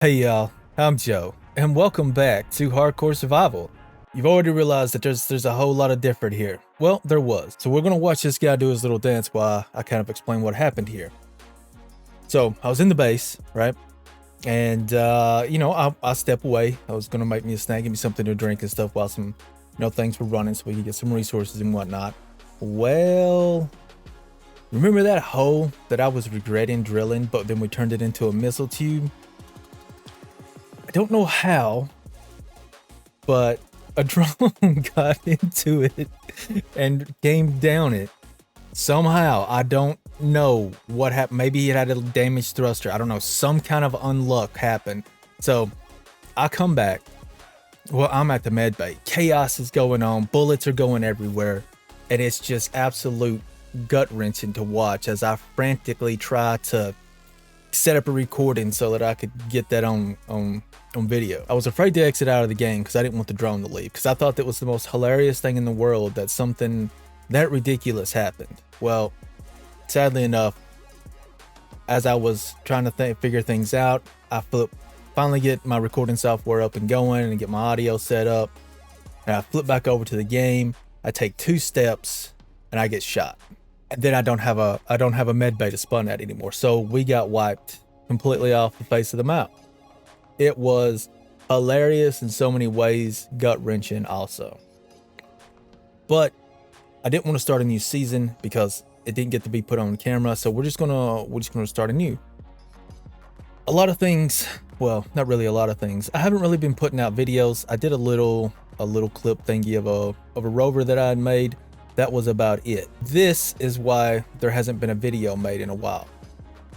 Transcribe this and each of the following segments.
Hey y'all, I'm Joe, and welcome back to Hardcore Survival. You've already realized that there's a whole lot of different here. Well, there was. So we're gonna watch this guy do his little dance while I kind of explain what happened here. So I was in the base, right? And I step away. I was gonna make me a snack, give me something to drink and stuff while some things were running so we could get some resources and whatnot. Well, remember that hole that I was regretting drilling, but then we turned it into a missile tube? I don't know how, but a drone got into it and came down it. Somehow, I don't know what happened. Maybe it had a damaged thruster. I don't know. Some kind of unluck happened. So I come back. Well, I'm at the med bay. Chaos is going on. Bullets are going everywhere. And it's just absolute gut wrenching to watch as I frantically try to set up a recording so that I could get that on video. I was afraid to exit out of the game because I didn't want the drone to leave, because I thought that was the most hilarious thing in the world that something that ridiculous happened. Well, sadly enough, as I was trying to figure things out, I finally get my recording software up and going and get my audio set up, and I flip back over to the game. I take 2 steps and I get shot. And then I don't have a med bay to spawn at anymore. So we got wiped completely off the face of the map. It was hilarious in so many ways, gut-wrenching also. But I didn't want to start a new season because it didn't get to be put on camera, so we're just gonna start anew. A lot of things, well, not really a lot of things. I haven't really been putting out videos. I did a little clip thingy of a rover that I had made. That was about it. This is why there hasn't been a video made in a while.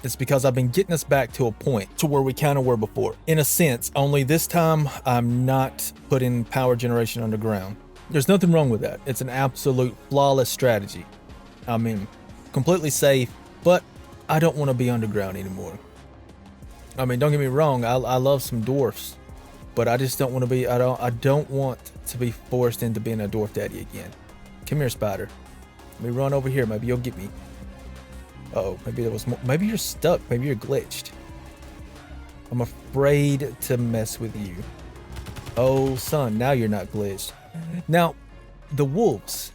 It's because I've been getting us back to a point to where we kind of were before. In a sense, only this time I'm not putting power generation underground. There's nothing wrong with that. It's an absolute flawless strategy. I mean, completely safe, but I don't want to be underground anymore. I mean, don't get me wrong, I love some dwarfs, but I just don't want to be, I don't want to be forced into being a dwarf daddy again. Come here, spider. Let me run over here. Maybe you'll get me. Uh-oh, maybe there was more. Maybe you're stuck. Maybe you're glitched. I'm afraid to mess with you. Oh, son, now you're not glitched. Now, the wolves.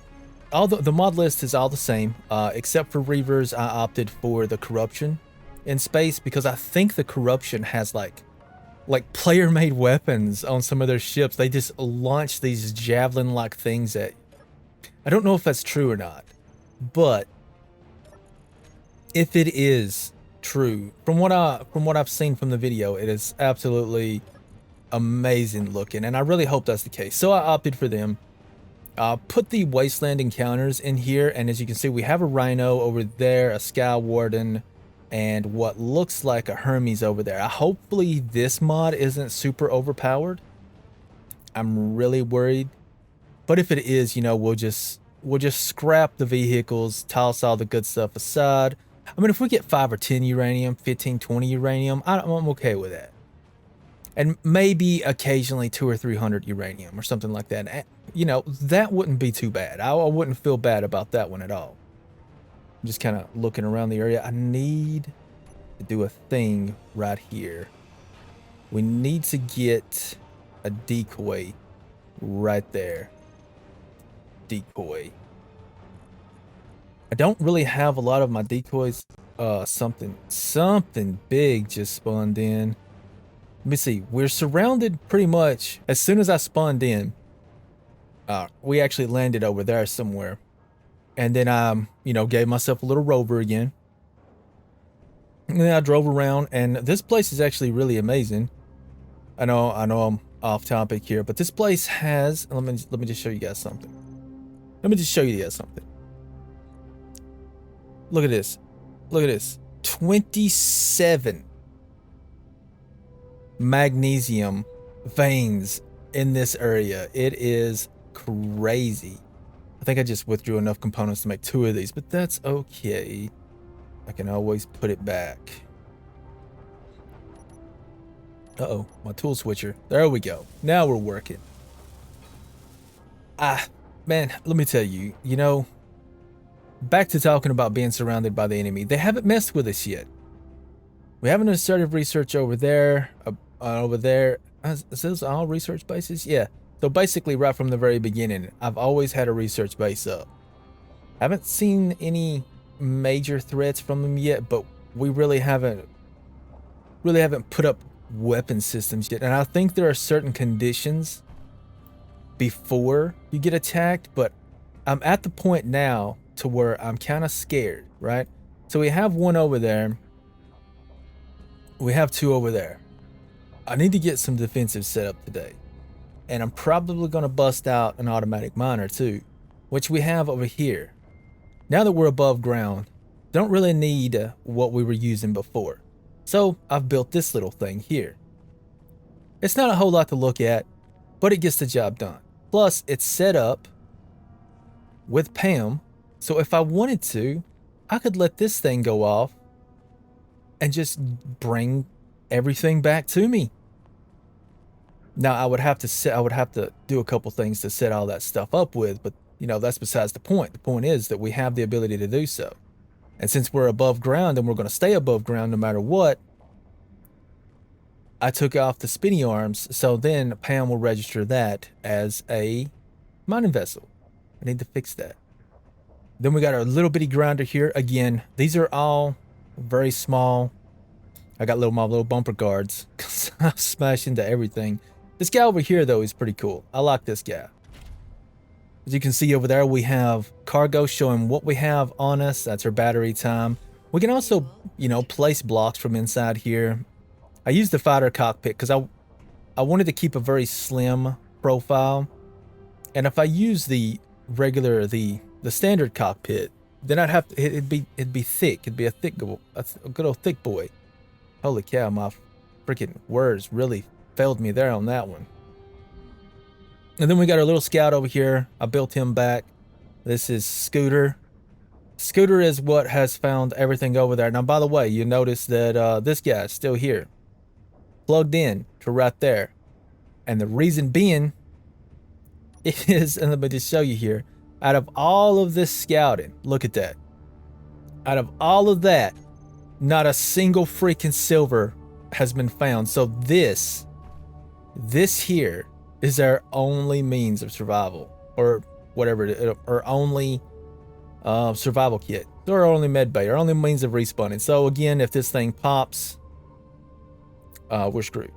All the mod list is all the same, except for Reavers. I opted for the corruption in space because I think the corruption has like player-made weapons on some of their ships. They just launch these javelin-like things at you. I don't know if that's true or not, but if it is true, from what I've seen from the video, it is absolutely amazing looking, and I really hope that's the case. So I opted for them. Put the wasteland encounters in here, and as you can see, we have a rhino over there, a sky warden, and what looks like a Hermes over there. Hopefully this mod isn't super overpowered. I'm really worried. But if it is, we'll just scrap the vehicles, toss all the good stuff aside. I mean, if we get 5 or 10 uranium, 15, 20 uranium, I'm okay with that. And maybe occasionally 200 or 300 uranium or something like that. And, that wouldn't be too bad. I wouldn't feel bad about that one at all. I'm just kind of looking around the area. I need to do a thing right here. We need to get a decoy right there. Decoy. I don't really have a lot of my decoys. Something big just spawned in. Let me see. We're surrounded pretty much. As soon as I spawned in, we actually landed over there somewhere, and then I gave myself a little rover again, and then I drove around, and this place is actually really amazing. I know I'm off topic here, but this place has, let me just show you guys something. Let me just show you guys something. Look at this. Look at this. 27 magnesium veins in this area. It is crazy. I think I just withdrew enough components to make 2 of these, but that's okay. I can always put it back. Uh-oh, my tool switcher. There we go. Now we're working. Man, let me tell you, back to talking about being surrounded by the enemy. They haven't messed with us yet. We have an assertive research over there. over there. Is those all research bases? Yeah. So basically, right from the very beginning, I've always had a research base up. Haven't seen any major threats from them yet, but we really haven't put up weapon systems yet. And I think there are certain conditions before you get attacked, but I'm at the point now to where I'm kind of scared, right? So we have one over there. We have two over there. I need to get some defensive set up today. And I'm probably going to bust out an automatic miner too, which we have over here. Now that we're above ground, don't really need what we were using before. So I've built this little thing here. It's not a whole lot to look at, but it gets the job done. Plus, it's set up with Pam, so if I wanted to, I could let this thing go off and just bring everything back to me. Now I would have to do a couple things to set all that stuff up with, but you know, that's besides the point. The point is that we have the ability to do so. And since we're above ground and we're going to stay above ground no matter what, I took off the spinny arms, so then Pam will register that as a mining vessel. I need to fix that. Then we got our little bitty grinder here. Again, these are all very small. I got my little bumper guards because I smash into everything. This guy over here, though, is pretty cool. I like this guy. As you can see over there, we have cargo showing what we have on us. That's our battery time. We can also, you know, place blocks from inside here. I used the fighter cockpit because I wanted to keep a very slim profile. And if I use the standard cockpit, then I'd have to, it'd be thick. It'd be a good old thick boy. Holy cow, my freaking words really failed me there on that one. And then we got our little scout over here. I built him back. This is Scooter. Scooter is what has found everything over there. Now, by the way, you notice that this guy is still here, plugged in to right there. And the reason being is, and let me just show you here, out of all of this scouting, look at that. Out of all of that, not a single freaking silver has been found. So this here is our only means of survival, or whatever, our only survival kit, or our only med bay, our only means of respawning. So again, if this thing pops, we're screwed.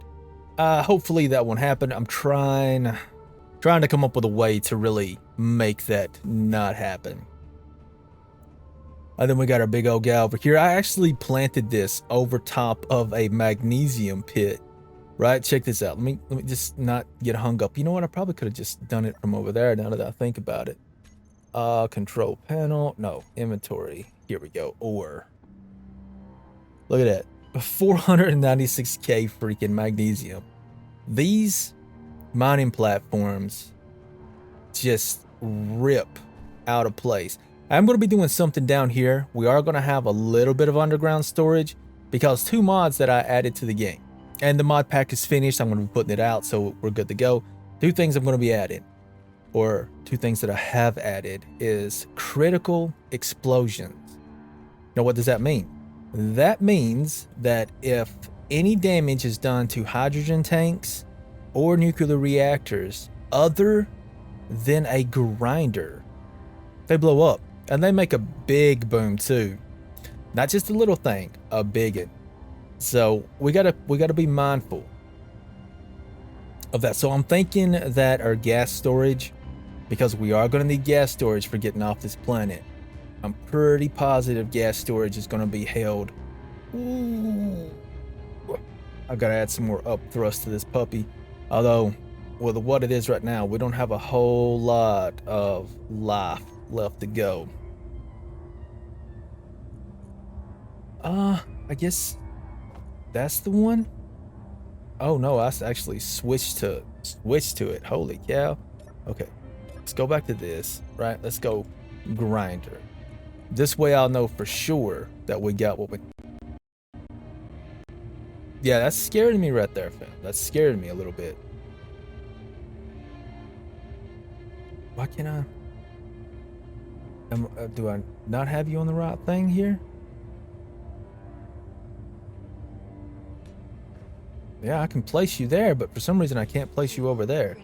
Hopefully that won't happen. I'm trying to come up with a way to really make that not happen. And then we got our big old guy over here. I actually planted this over top of a magnesium pit. Right, check this out. Let me just not get hung up. You know what? I probably could have just done it from over there now that I think about it. Control panel. No, inventory. Here we go. Ore. Look at that. 496k freaking magnesium. These mining platforms just rip out of place. I'm going to be doing something down here. We are going to have a little bit of underground storage because 2 mods that I added to the game. And the mod pack is finished. I'm going to be putting it out, so we're good to go. 2 things I'm going to be adding, or 2 things that I have added, is critical explosions. Now, what does that mean? That means that if any damage is done to hydrogen tanks or nuclear reactors other than a grinder, they blow up. And they make a big boom too. Not just a little thing, a big one. So we gotta be mindful of that. So I'm thinking that our gas storage, because we are gonna need gas storage for getting off this planet, I'm pretty positive gas storage is gonna be held. Ooh. I've gotta add some more up thrust to this puppy. Although, with what it is right now, we don't have a whole lot of life left to go. I guess that's the one. Oh no, I actually switched to it. Holy cow. Okay, let's go back to this, right? Let's go grinder. This way I'll know for sure that we got what we... Yeah, that's scaring me right there, fam. That's scaring me a little bit. Why can't I... do I not have you on the right thing here? Yeah, I can place you there, but for some reason I can't place you over there.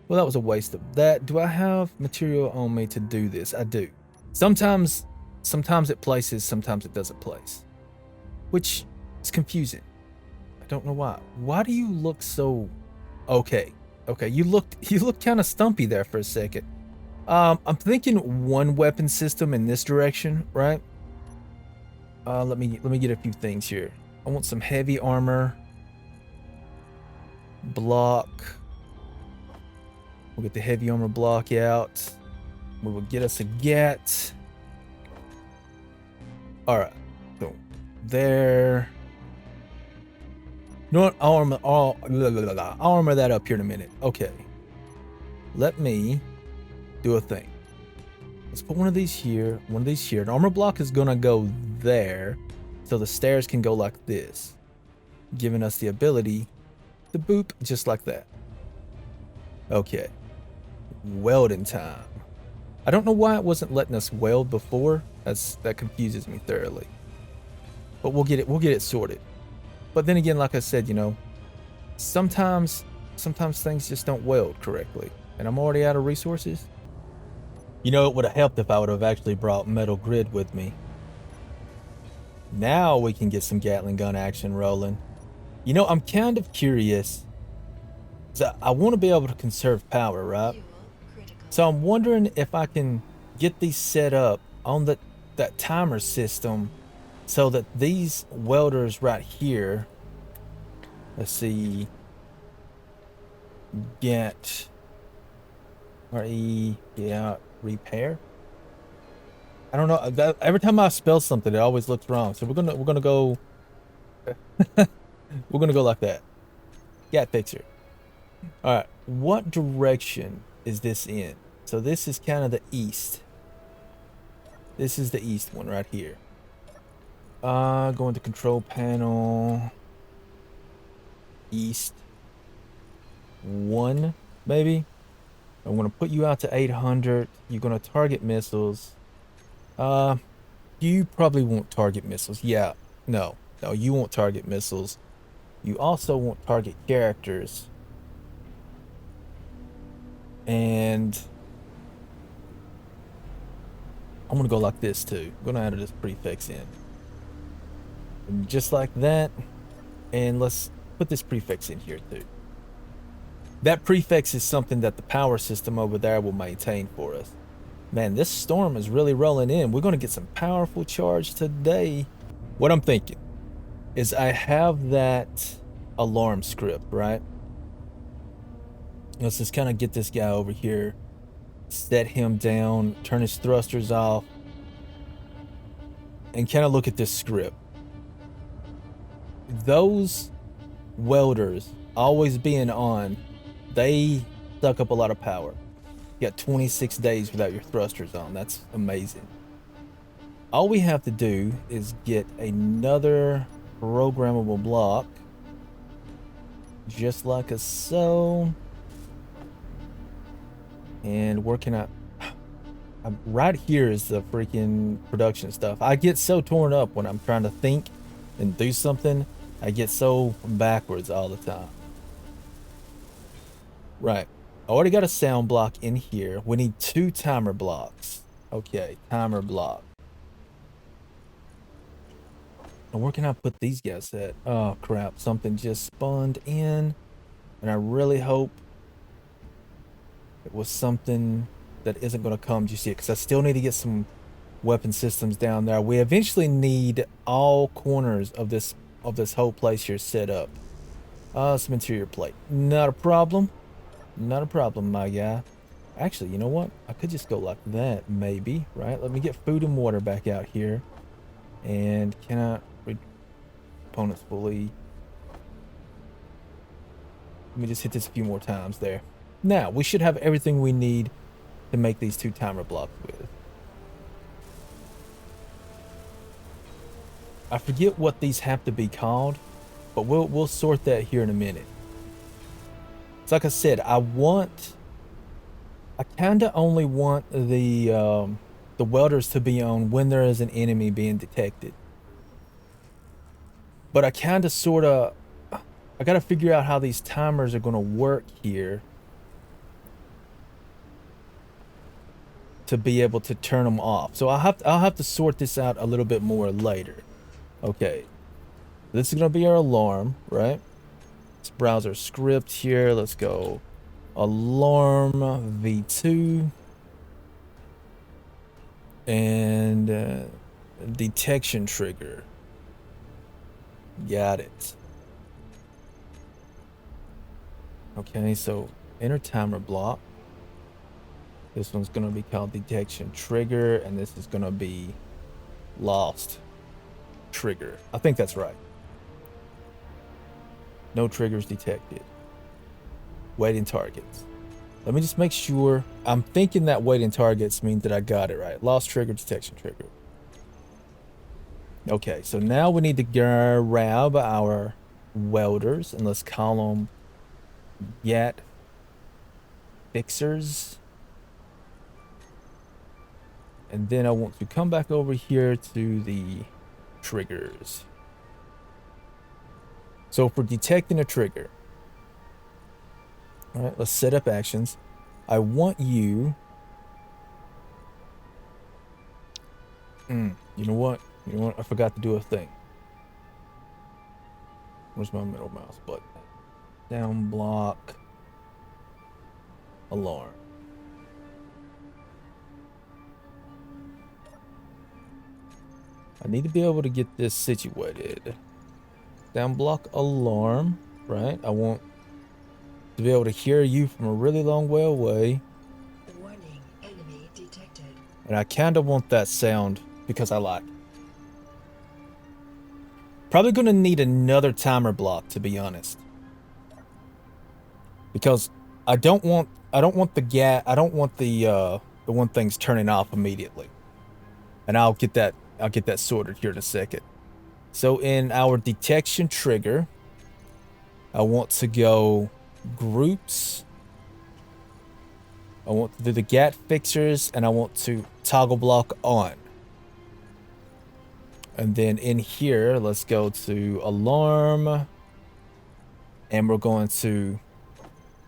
Well, that was a waste of that. Do I have material on me to do this? I do. Sometimes it places, sometimes it doesn't place, which is confusing. I don't know why. Why do you look so... Okay. Okay, you looked kind of stumpy there for a second. I'm thinking one weapon system in this direction, right? Let me get a few things here. I want some heavy armor. Block. We'll get the heavy armor block out. We will get us a gat. Alright. So there. No, I'll armor that up here in a minute. Okay. Let me do a thing. Let's put one of these here, one of these here. An armor block is gonna go there, so the stairs can go like this, giving us the ability to boop just like that. Okay. Welding time. I don't know why it wasn't letting us weld before. That confuses me thoroughly. But we'll get it sorted. But then again, like I said, you know, sometimes things just don't weld correctly, and I'm already out of resources. You know, it would have helped if I would have actually brought metal grid with me. Now we can get some Gatling gun action rolling. You know, I'm kind of curious. I want to be able to conserve power, right? So I'm wondering if I can get these set up on that timer system so that these welders right here, let's see, get repair. I don't know. Every time I spell something, it always looks wrong. So we're gonna go we're gonna go like that. Gat fixer. All right. What direction is this in? So this is kind of the east. This is the east one right here. Going to control panel. East. 1, maybe. I'm gonna put you out to 800. You're gonna target missiles. You probably won't target missiles. Yeah, no, you won't target missiles. You also won't target characters. And I'm gonna go like this too. I'm gonna add this prefix in. And just like that. And let's put this prefix in here too. That prefix is something that the power system over there will maintain for us. Man, this storm is really rolling in. We're going to get some powerful charge today. What I'm thinking is I have that alarm script, right? Let's just kind of get this guy over here, set him down, turn his thrusters off, and kind of look at this script. Those welders always being on, they suck up a lot of power. You got 26 days without your thrusters on. That's amazing. All we have to do is get another programmable block, just like a so. And working out right here is the freaking production stuff. I get so torn up when I'm trying to think and do something. I get so backwards all the time. Right. I already got a sound block in here. We need 2 timer blocks. Okay, timer block. And where can I put these guys at? Oh, crap. Something just spawned in. And I really hope it was something that isn't going to come just yet, because I still need to get some weapon systems down there. We eventually need all corners of this whole place here set up. Some interior plate. Not a problem. Not a problem, my guy. Actually, you know what? I could just go like that, maybe, right? Let me get food and water back out here. And can I read components fully? Let me just hit this a few more times there. Now, we should have everything we need to make these 2 timer blocks with. I forget what these have to be called, but we'll sort that here in a minute. So like I said, I kind of only want the welders to be on when there is an enemy being detected. But I kind of sort of I gotta figure out how these timers are gonna work here to be able to turn them off. So I'll have to sort this out a little bit more later. Okay. This is gonna be our alarm, right? Let's browse our script here. Let's go alarm v2 and detection trigger. Got it. Okay, so enter timer block. This one's gonna be called detection trigger, and this is gonna be lost trigger. I think that's right. No triggers detected. Waiting targets. Let me just make sure. I'm thinking that waiting targets means that I got it right. Lost trigger, detection trigger. Okay, so now we need to grab our welders and let's call them get fixers. And then I want to come back over here to the triggers. So for detecting a trigger, all right, let's set up actions. I want you. You know what? You know what? I forgot to do a thing. Where's my middle mouse button? Down block. Alarm. I need to be able to get this situated. Down block alarm, right? I want to be able to hear you from a really long way away. Warning, enemy detected. And I kind of want that sound because I like it. Probably going to need another timer block, to be honest. Because I don't want the one thing's turning off immediately. And I'll get that sorted here in a second. So in our detection trigger, I want to go groups. I want to do the GAT fixers, and I want to toggle block on. And then in here, let's go to alarm, and we're going to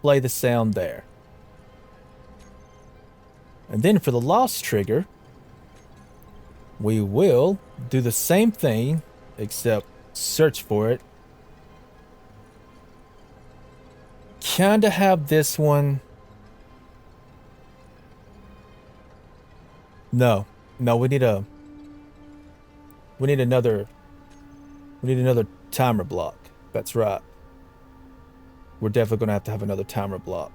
play the sound there. And then for the lost trigger, we will do the same thing, except search for it. Kinda have this one. No, we need another timer block. That's right. We're definitely gonna have to have another timer block.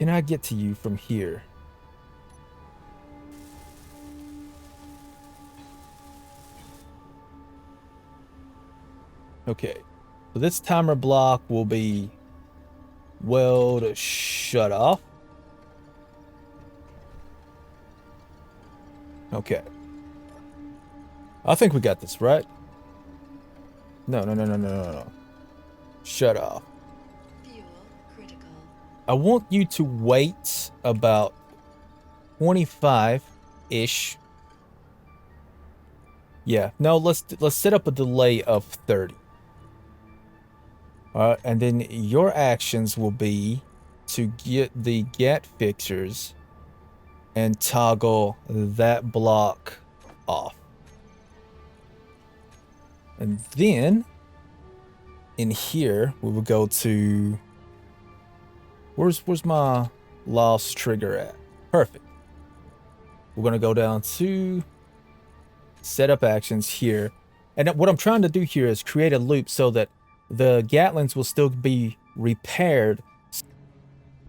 Can I get to you from here? Okay, so this timer block will be weld shut off. Okay. I think we got this, right? No. Shut off. Fuel critical. I want you to wait about 25-ish. Yeah, no, let's set up a delay of 30. Alright, and then your actions will be to get the GAT fixers and toggle that block off. And then in here we will go to where's my lost trigger at? Perfect. We're gonna go down to setup actions here. And what I'm trying to do here is create a loop so that the Gatlings will still be repaired.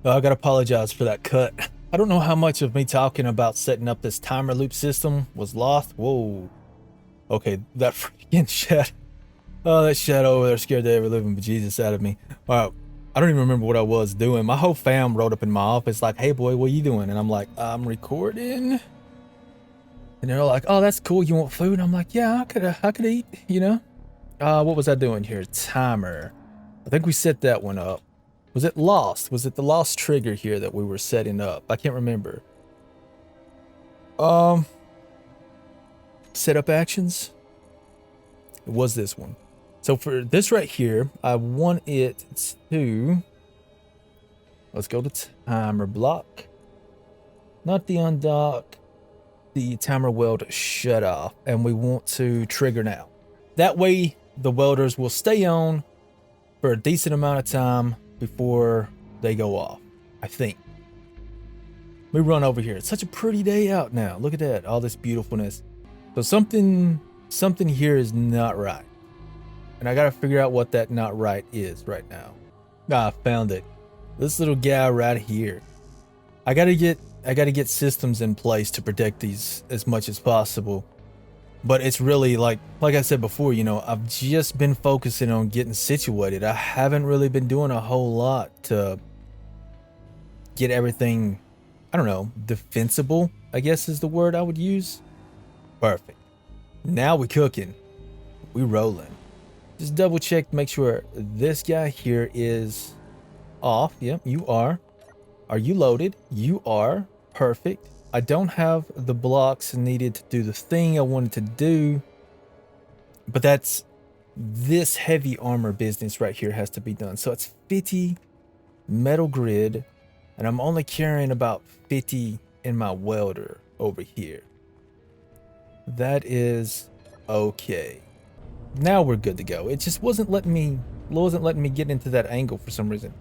I gotta apologize for that cut. I don't know how much of me talking about setting up this timer loop system was lost. Whoa. Okay, that freaking shadow. Oh, that shadow over there scared the ever living bejesus out of me. Alright, I don't even remember what I was doing. My whole fam rode up in my office like, hey boy, what are you doing? And I'm like, I'm recording. And they're like, oh, that's cool. You want food? And I'm like, yeah, I could eat, you know? What was I doing here? Timer. I think we set that one up. Was it lost? Was it the lost trigger here that we were setting up? I can't remember. Setup actions. It was this one. So for this right here, I want it to, let's go to timer block, not the undock, the timer weld shut off, and we want to trigger now. That way the welders will stay on for a decent amount of time before they go off, I think. We run over here. It's such a pretty day out now. Look at that, all this beautifulness. So something here is not right. And I gotta figure out what that not right is right now. Ah, I found it. This little guy right here. I gotta get systems in place to protect these as much as possible. But it's really like I said before, you know, I've just been focusing on getting situated. I haven't really been doing a whole lot to get everything, I don't know, defensible, I guess is the word I would use. Perfect. Now we cooking. We rolling. Just double check to make sure this guy here is off. Yep, you are. Are you loaded? You are. Perfect. I don't have the blocks needed to do the thing I wanted to do, but that's this heavy armor business right here has to be done. So it's 50 metal grid, and I'm only carrying about 50 in my welder over here. That is okay. Now we're good to go. It just wasn't letting me get into that angle for some reason.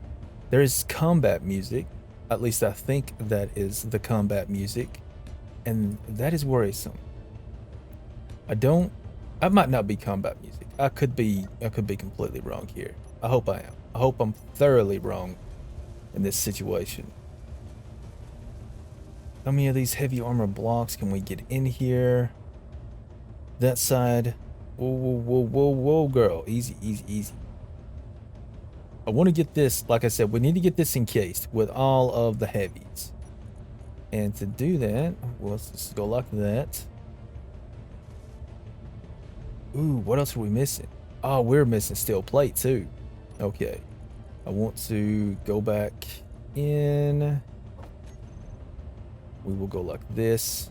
There is combat music. At least I think that is the combat music, and that is worrisome. I might not be combat music. I could be completely wrong here. I hope I am. I hope I'm thoroughly wrong in this situation. How many of these heavy armor blocks can we get in here? That side. Whoa, whoa, whoa, whoa, whoa, girl. Easy, easy, easy. I want to get this, like I said, we need to get this encased with all of the heavies. And to do that, well, let's just go like that. Ooh, what else are we missing? Oh, we're missing steel plate too. Okay. I want to go back in. We will go like this.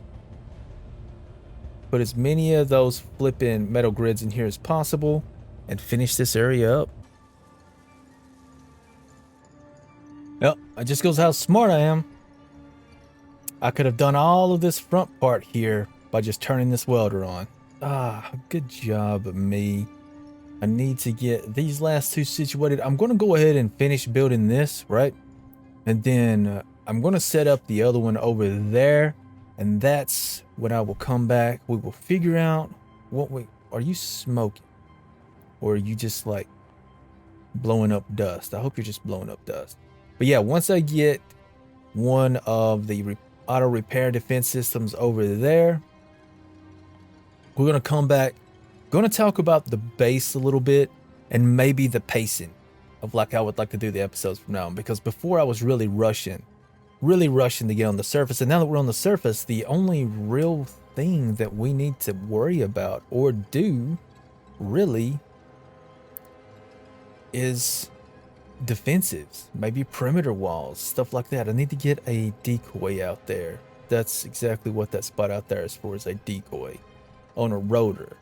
Put as many of those flipping metal grids in here as possible and finish this area up. Yep, it just goes how smart I am. I could have done all of this front part here by just turning this welder on. Ah, good job of me. I need to get these last two situated. I'm going to go ahead and finish building this, right? And then I'm going to set up the other one over there. And that's when I will come back. We will figure out what are you smoking? Or are you just like blowing up dust? I hope you're just blowing up dust. But yeah, once I get one of the auto repair defense systems over there, we're going to come back, going to talk about the base a little bit and maybe the pacing of like I would like to do the episodes from now on. Because before I was really rushing to get on the surface. And now that we're on the surface, the only real thing that we need to worry about or do really is defensives, maybe perimeter walls, stuff like that. I need to get a decoy out there. That's exactly what that spot out there is for, is a decoy on a rotor.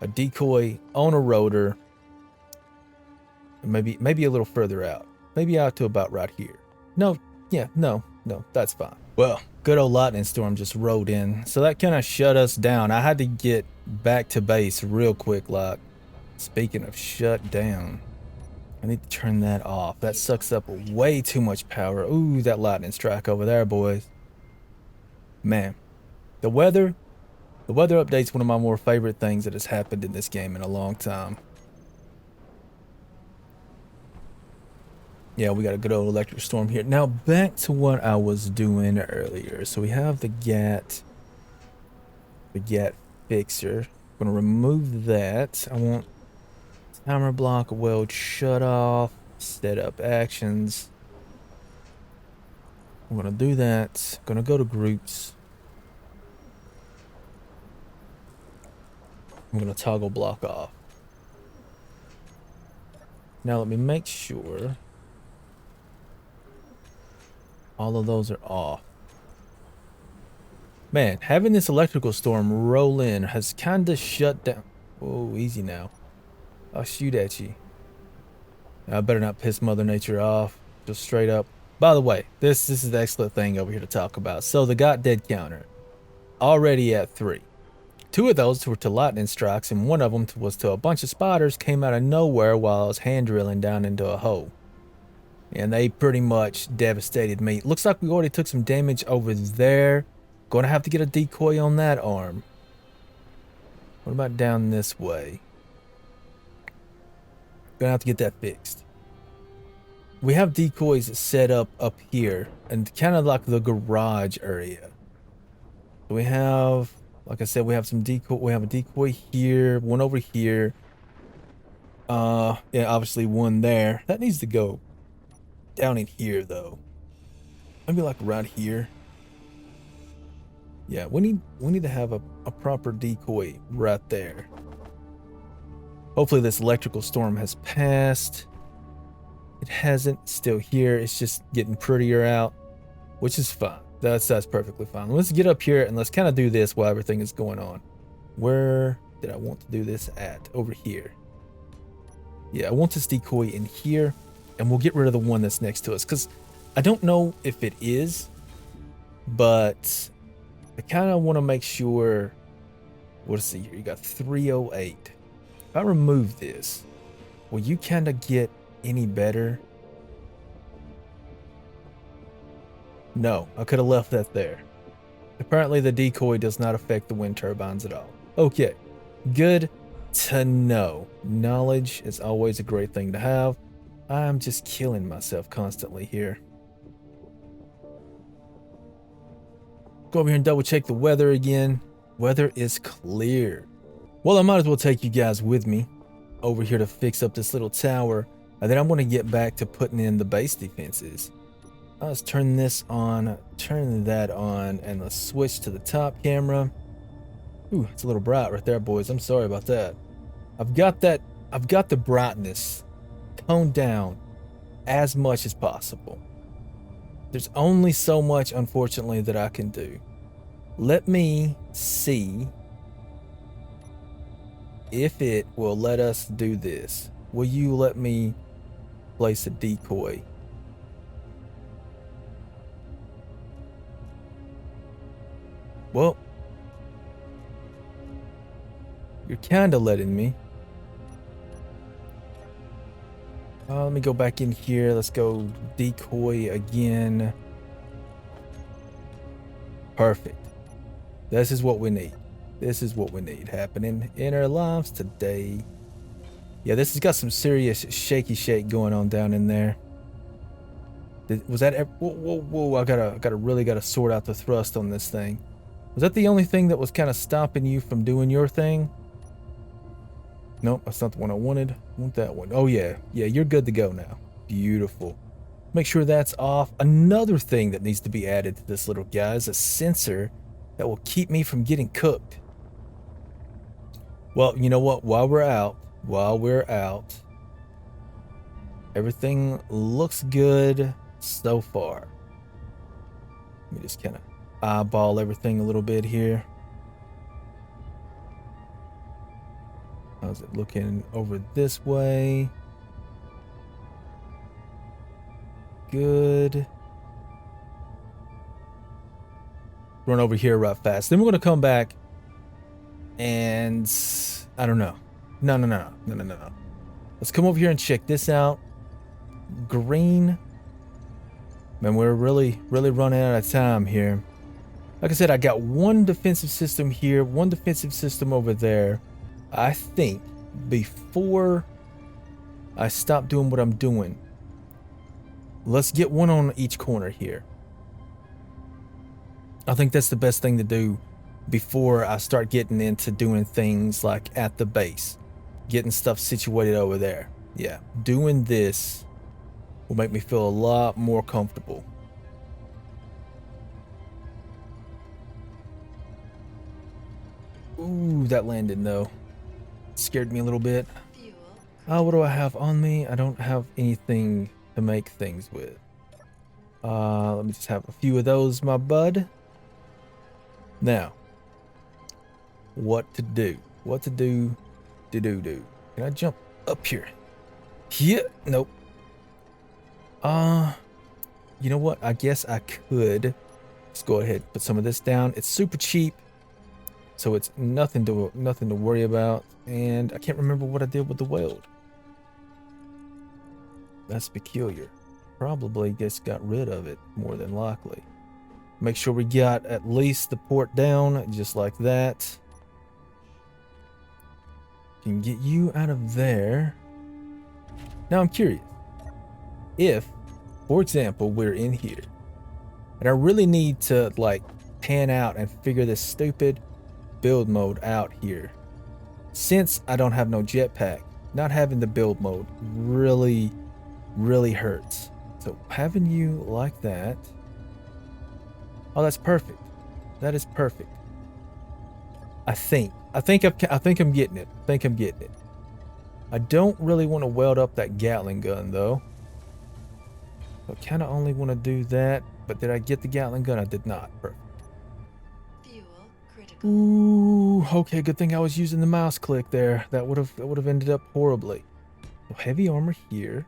A decoy on a rotor, maybe a little further out, maybe out to about right here. No, that's fine. Well, good old lightning storm just rolled in, so that kind of shut us down. I had to get back to base real quick. Like, speaking of shut down, I need to turn that off. That sucks up way too much power. Ooh, that lightning strike over there, boys. Man, the weather update's one of my more favorite things that has happened in this game in a long time. Yeah, we got a good old electric storm here. Now back to what I was doing earlier. So we have the GAT fixer. I'm gonna remove that. I want timer block, weld shut off, set up actions. I'm gonna do that. I'm gonna go to groups. I'm gonna toggle block off. Now let me make sure all of those are off. Man, having this electrical storm roll in has kind of shut down. Oh, easy now. I'll shoot at you. I better not piss Mother Nature off. Just straight up. By the way, this is the excellent thing over here to talk about. So the got dead counter already at 3. 2 of those were to lightning strikes, and 1 of them was to a bunch of spiders came out of nowhere while I was hand drilling down into a hole. And they pretty much devastated me. Looks like we already took some damage over there. Gonna have to get a decoy on that arm. What about down this way? Gonna have to get that fixed. We have decoys set up here and kind of like the garage area. We have, like I said, we have some decoy. We have a decoy here, 1 over here. Yeah, obviously 1 there. That needs to go down in here though. Maybe like right here. Yeah, we need to have a proper decoy right there. Hopefully this electrical storm has passed. It hasn't. Still here. It's just getting prettier out, which is fine. That's perfectly fine. Let's get up here and let's kind of do this while everything is going on. Where did I want to do this at? Over here. Yeah, I want this decoy in here, and we'll get rid of the one that's next to us because I don't know if it is, but I kind of want to make sure. Let's see here. You got 308. If I remove this, will you kind of get any better? No, I could have left that there. Apparently the decoy does not affect the wind turbines at all. Okay, good to know. Knowledge is always a great thing to have. I'm just killing myself constantly here. Go over here and double check the weather again. Weather is clear. Well, I might as well take you guys with me over here to fix up this little tower. And then I'm going to get back to putting in the base defenses. Let's turn this on, turn that on, and let's switch to the top camera. Ooh, it's a little bright right there, boys. I'm sorry about that. I've got the brightness toned down as much as possible. There's only so much, unfortunately, that I can do. Let me see if it will let us do this. Will you let me place a decoy? Well, you're kind of letting me. Let me go back in here. Let's go decoy again. Perfect. This is what we need. This is what we need happening in our lives today. Yeah, this has got some serious shaky shake going on down in there. Was that? Whoa! I gotta sort out the thrust on this thing. Was that the only thing that was kind of stopping you from doing your thing? Nope, that's not the one I wanted. I want that one. Oh yeah, you're good to go now. Beautiful. Make sure that's off. Another thing that needs to be added to this little guy is a sensor that will keep me from getting cooked. Well, you know what? While we're out, everything looks good so far. Let me just kind of eyeball everything a little bit here. How's it looking over this way? Good. Run over here right fast. Then we're going to come back and I don't know. No. Let's come over here and check this out. Green. Man, we're really running out of time here. Like I said, I got 1 defensive system here, 1 defensive system over there. I think before I stop doing what I'm doing, let's get 1 on each corner here. I think that's the best thing to do before I start getting into doing things like at the base, getting stuff situated over there. Yeah, doing this will make me feel a lot more comfortable. Ooh, that landed though. Scared me a little bit. Fuel. What do I have on me? I don't have anything to make things with. Let me just have a few of those, my bud. Now, what to do? do. Can I jump up here? Yeah, nope. You know what? I guess I could. Let's go ahead and put some of this down. It's super cheap, so it's nothing to worry about. And I can't remember what I did with the weld. That's peculiar. Probably just got rid of it, more than likely. Make sure we got at least the port down, just like that. Can get you out of there. Now I'm curious. If, for example, we're in here, and I really need to like pan out and figure this stupid build mode out here. Since I don't have no jetpack, not having the build mode really hurts. So having you like that. Oh, that's perfect. That is perfect. I think I'm getting it. I don't really want to weld up that Gatling gun though. I kind of only want to do that. But did I get the Gatling gun? I did not. Perfect. Fuel critical. Ooh, okay. Good thing I was using the mouse click there. That would have ended up horribly. So heavy armor here,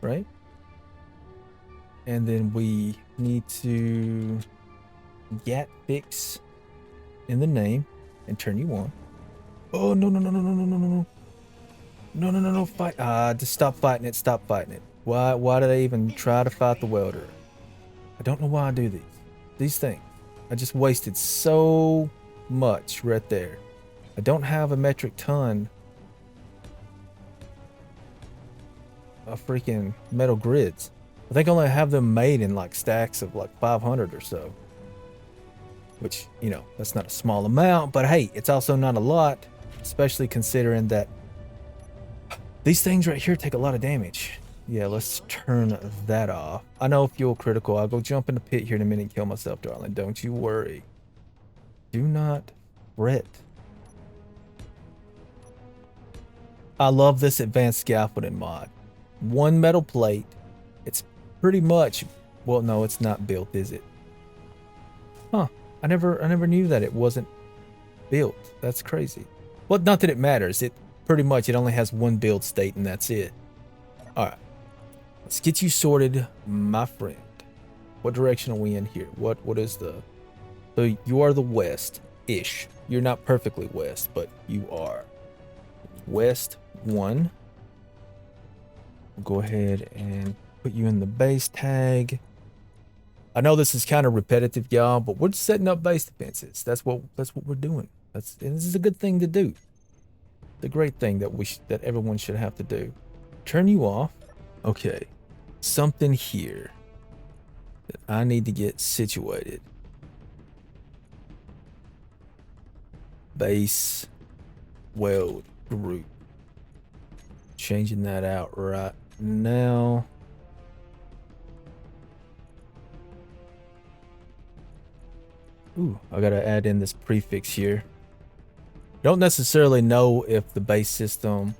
right? And then we need to Gat fix in the name and turn you on. Oh no. No, fight. Just stop fighting it. Stop fighting it. Why did I even try to fight the welder? I don't know why I do these things. I just wasted so much right there. I don't have a metric ton of freaking metal grids. I think I only have them made in like stacks of like 500 or so. Which, you know, that's not a small amount, but hey, it's also not a lot, especially considering that these things right here take a lot of damage. Yeah, let's turn that off. I know fuel critical. I'll go jump in the pit here in a minute and kill myself, darling. Don't you worry. Do not fret. I love this advanced scaffolding mod. One metal plate. It's pretty much, well, no, it's not built, is it? Huh. I never knew that it wasn't built. That's crazy. Well, not that it matters. It pretty much, it only has one build state and that's it. All right. Let's get you sorted, my friend. What direction are we in here? What is the... So you are the west-ish. You're not perfectly west, but you are. West 1. We'll go ahead and put you in the base tag. I know this is kind of repetitive, y'all, but we're just setting up base defenses. That's what we're doing. And this is a good thing to do. The great thing that everyone should have to do. Turn you off. Okay. Something here that I need to get situated. Base weld group. Changing that out right now. Ooh, I gotta add in this prefix here. Don't necessarily know if the base system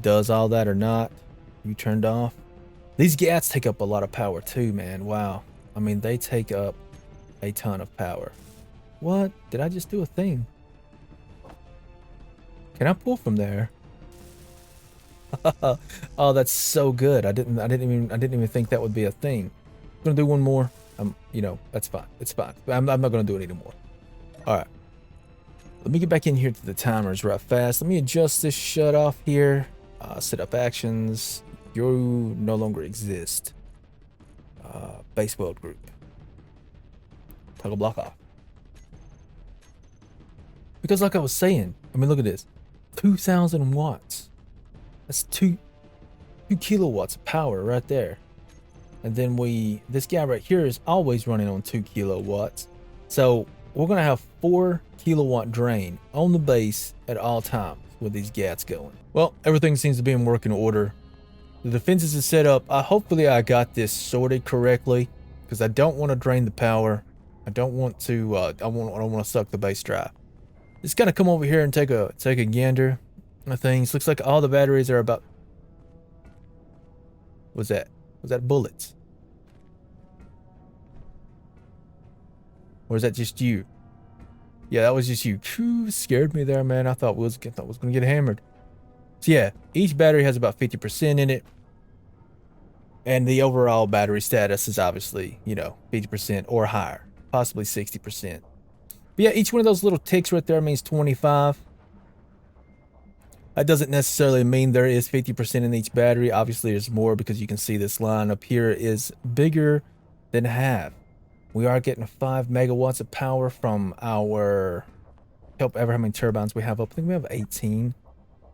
does all that or not. You turned off. These GATs take up a lot of power too, man. Wow. I mean, they take up a ton of power. What? Did I just do a thing? Can I pull from there? Oh, that's so good. I didn't even think that would be a thing. I'm gonna do one more. You know, that's fine. It's fine. I'm not gonna do it anymore. All right. Let me get back in here to the timers right fast. Let me adjust this shut off here. Set up actions. You no longer exist. Base weld group. Toggle block off. Because like I was saying, I mean, look at this. 2,000 watts. That's 2 kilowatts of power right there. And then this guy right here is always running on 2 kilowatts. So we're going to have 4 kilowatt drain on the base at all times with these GATs going. Well, everything seems to be in working order. The defenses are set up. Hopefully I got this sorted correctly because I don't want to drain the power. I don't want to, I don't want to suck the base dry. Just gotta come over here and take a gander at things. Looks like all the batteries are about... What's that? Was that bullets? Or is that just you? Yeah, that was just you. Phew, scared me there, man. I thought we was gonna get hammered. So yeah, each battery has about 50% in it. And the overall battery status is obviously, 50% or higher, possibly 60%. But yeah, each one of those little ticks right there means 25. That doesn't necessarily mean there is 50% in each battery. Obviously, there's more because you can see this line up here is bigger than half. We are getting 5 megawatts of power from our, help ever how many turbines we have up. I think we have 18.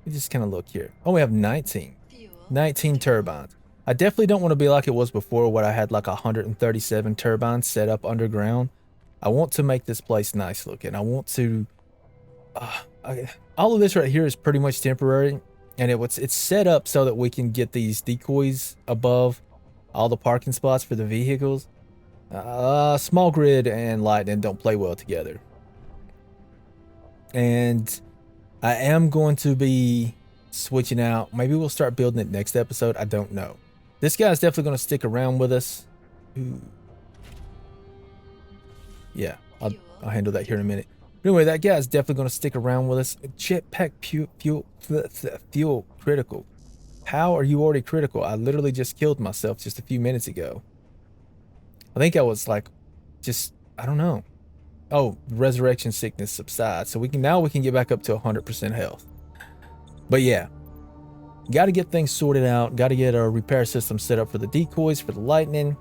We just kind of look here. Oh, we have 19. Fuel 19 critical. turbines. I definitely don't want to be like it was before where I had like 137 turbines set up underground. I want to make this place nice looking. I want to, all of this right here is pretty much temporary, and it's set up so that we can get these decoys above all the parking spots for the vehicles. Small grid and lightning don't play well together. And I am going to be switching out. Maybe we'll start building it next episode. I don't know. This guy's definitely going to stick around with us. Ooh. Yeah, I'll handle that here in a minute. But anyway, that guy's definitely going to stick around with us. Jetpack fuel critical. How are you already critical? I literally just killed myself just a few minutes ago. I think I was like, I don't know. Oh, resurrection sickness subsides. So we can get back up to 100% health. But yeah, got to get things sorted out. Got to get our repair system set up for the decoys, for the lightning.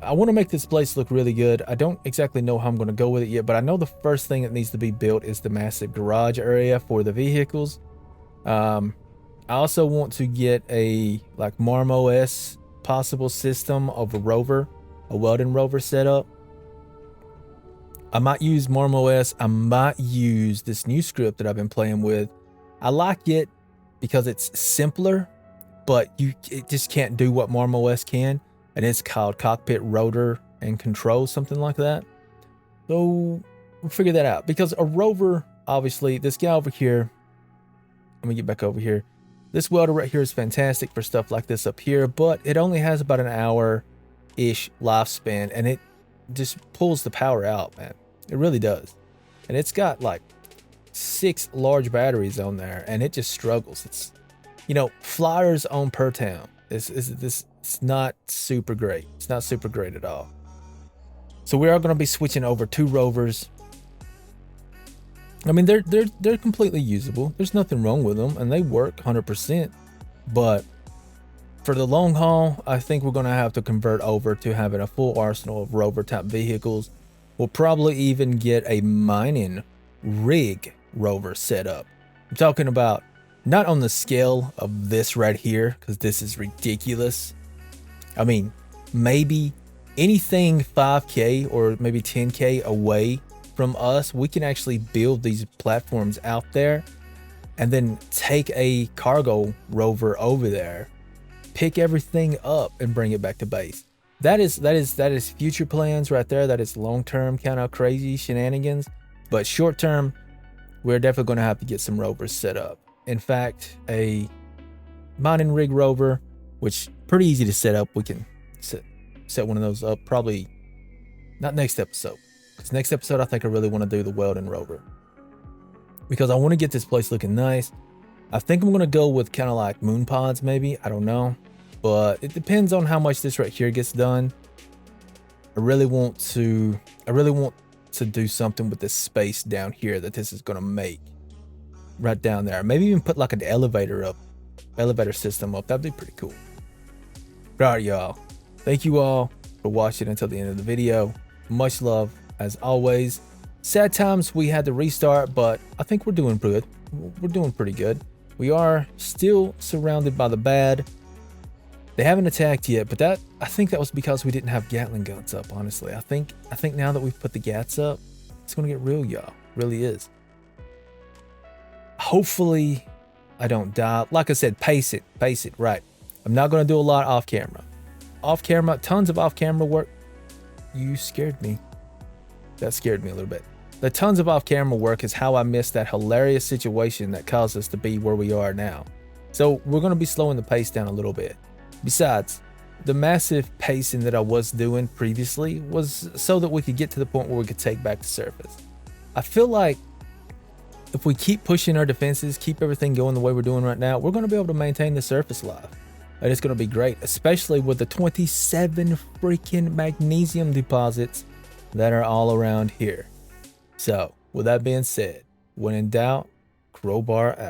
I want to make this place look really good. I don't exactly know how I'm going to go with it yet, but I know the first thing that needs to be built is the massive garage area for the vehicles. I also want to get a like MarmOS possible system of a rover, a welding rover setup. I might use MarmOS. I might use this new script that I've been playing with. I like it because it's simpler, but it just can't do what MarmOS can. And it's called Cockpit Rotor and Control, something like that. So we'll figure that out. Because a rover, obviously, this guy over here, let me get back over here. This welder right here is fantastic for stuff like this up here, but it only has about an hour-ish lifespan, and it just pulls the power out, man. It really does. And it's got like 6 large batteries on there, and it just struggles. It's, flyers on per town. It's not super great. It's not super great at all. So we are going to be switching over to rovers. I mean, they're completely usable. There's nothing wrong with them, and they work 100%. But for the long haul, I think we're going to have to convert over to having a full arsenal of rover type vehicles. We'll probably even get a mining rig rover set up. I'm talking about not on the scale of this right here, because this is ridiculous. I mean, maybe anything 5K or maybe 10K away from us, we can actually build these platforms out there and then take a cargo rover over there, pick everything up and bring it back to base. That is future plans right there. That is long-term kind of crazy shenanigans, but short-term, we're definitely going to have to get some rovers set up. In fact, a mining rig rover, which pretty easy to set up. We can set one of those up, probably not next episode. Because next episode, I think I really want to do the welding rover, because I want to get this place looking nice. I think I'm going to go with kind of like moon pods, maybe. I don't know, but it depends on how much this right here gets done. I really want to do something with this space down here that this is going to make right down there. Maybe even put like an elevator system up. That'd be pretty cool. All right, y'all. Thank you all for watching until the end of the video. Much love as always. Sad times we had to restart, but I think we're doing good. We're doing pretty good. We are still surrounded by the bad. They haven't attacked yet, but I think that was because we didn't have Gatling guns up, honestly. I think now that we've put the Gats up, it's gonna get real, y'all. Really is. Hopefully I don't die. Like I said, pace it, right. I'm not gonna do a lot off camera. Off camera, tons of off camera work. You scared me. That scared me a little bit. The tons of off camera work is how I missed that hilarious situation that caused us to be where we are now. So we're gonna be slowing the pace down a little bit. Besides, the massive pacing that I was doing previously was so that we could get to the point where we could take back the surface. I feel like if we keep pushing our defenses, keep everything going the way we're doing right now, we're going to be able to maintain the surface life. And it's going to be great, especially with the 27 freaking magnesium deposits that are all around here. So, with that being said, when in doubt, crowbar out.